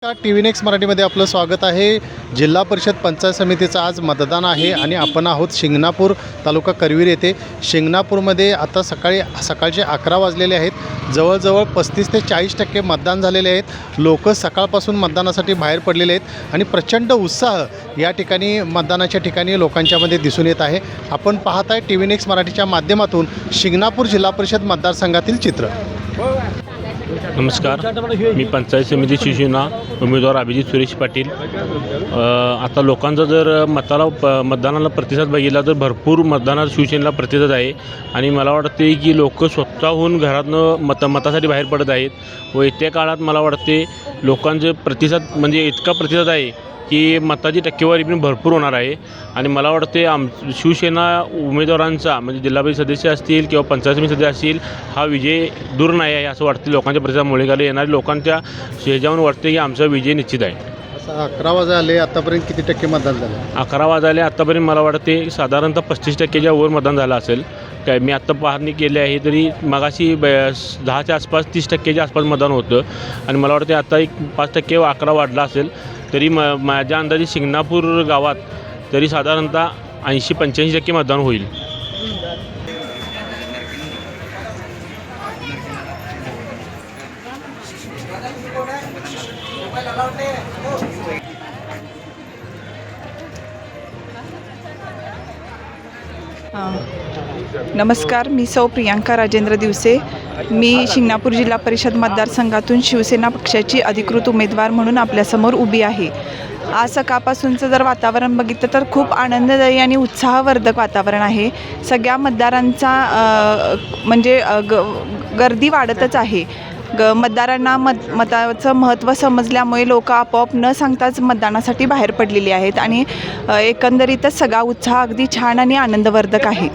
TV. Next मराठीमध्ये आपलं स्वागत आहे। जिल्हा परिषद पंचायत समितीचं आज मतदान आहे आणि आपण आहोत शिंगणापूर तालुका करवीर येथे। शिंगणापूरमध्ये आता सकाळचे 11 वाजलेले आहेत। जवळजवळ 35 ते 40% मतदान झालेले आहेत। लोक सकाळपासून मतदानासाठी बाहेर पडलेले आहेत आणि प्रचंड उत्साह या ठिकाणी मतदानाच्या ठिकाणी लोकांच्यामध्ये दिसून येत आहे। आपण पाहत आहे टी.व्ही. नेक्स्ट मराठीच्या माध्यमातून शिंगणापूर जिल्हा परिषद मतदारसंघातील चित्र। नमस्कार, मी पंचायत समिती शिवसेना उमेदवार अभिजित सुरेश पाटील। आता लोकांचा जर मतदानाला प्रतिसाद बघितला तर भरपूर मतदानात शिवसेनेला प्रतिसाद आहे आणि मला वाटते की लोक स्वतःहून घरातनं मतासाठी बाहेर पडत आहेत व येत्या काळात मला वाटते लोकांचे प्रतिसाद म्हणजे इतका प्रतिसाद आहे की मताची टक्केवारी पण भरपूर होणार आहे आणि मला वाटते शिवसेना उमेदवारांचा म्हणजे जिल्हा परिषद सदस्य असतील किंवा पंचायत समिती सदस्य असतील हा विजय दूर नाही आहे असं वाटते। लोकांच्या प्रतिसादामुळे कारण येणाऱ्या लोकांच्या ह्याच्यावरून वाटते की आमचा विजय निश्चित आहे। असं 11 वाजले आतापर्यंत किती टक्के मतदान झालं? 11 वाजले आतापर्यंत मला वाटते साधारणतः 35%च्या वर मतदान झालं असेल। काय मी आत्ता पाहणी केली आहे तरी मगाशी 10च्या आसपास 30%च्या आसपास मतदान होतं आणि मला वाटते आता एक 5% 11 वाढला असेल तरी माझ्या अंदाजे शिंगणापूर गावात तरी साधारणतः 80-85% मतदान होईल। नमस्कार, मी सौ प्रियांका राजेंद्र दिवसे। मी शिंगणापूर जिल्हा परिषद मतदारसंघातून शिवसेना पक्षाची अधिकृत उमेदवार म्हणून आपल्यासमोर उभी आहे। आज सकाळपासूनचं जर वातावरण बघितलं तर खूप आनंददायी आणि उत्साहवर्धक वातावरण आहे। सगळ्या मतदारांचा म्हणजे गर्दी वाढतच आहे। मतदारांना मताचं महत्त्व समजल्यामुळे लोक आपोआप न सांगताच मतदानासाठी बाहेर पडलेली आहेत आणि एकंदरीतच सगळा उत्साह अगदी छान आणि आनंदवर्धक आहे।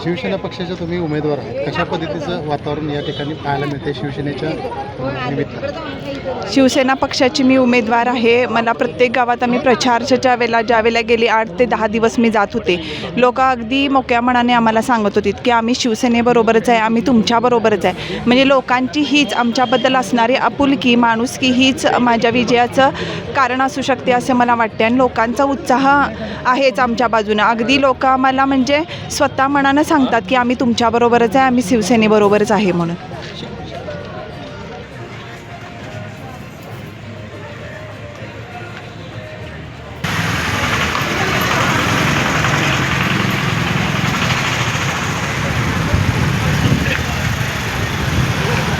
शिवसेना पक्षाचे तुम्ही उमेदवार आहात, कशा पद्धतीचं वातावरण या ठिकाणी पाहायला मिळते शिवसेनेच्या निमित्त? शिवसेना पक्षाची मी उमेदवार आहे। मला प्रत्येक गावात आम्ही प्रचाराच्या ज्यावेळेला गेली 8 ते 10 दिवस मी जात होते। लोक अगदी मोकळ्या मनाने आम्हाला सांगत होते की आम्ही शिवसेनेबरोबरच आहे, आम्ही तुमच्याबरोबरच आहे। म्हणजे लोकांची हीच आमच्याबद्दल असणारी आपुलकी माणुसकी हीच माझ्या विजयाचं कारण असू शकते असे मला वाटते आणि लोकांचा उत्साह आहेच आमच्या बाजूनं। अगदी लोक आम्हाला म्हणजे स्वतः मनानं सांगतात की आम्ही तुमच्याबरोबरच आहे, आम्ही शिवसेनेबरोबरच आहे म्हणून।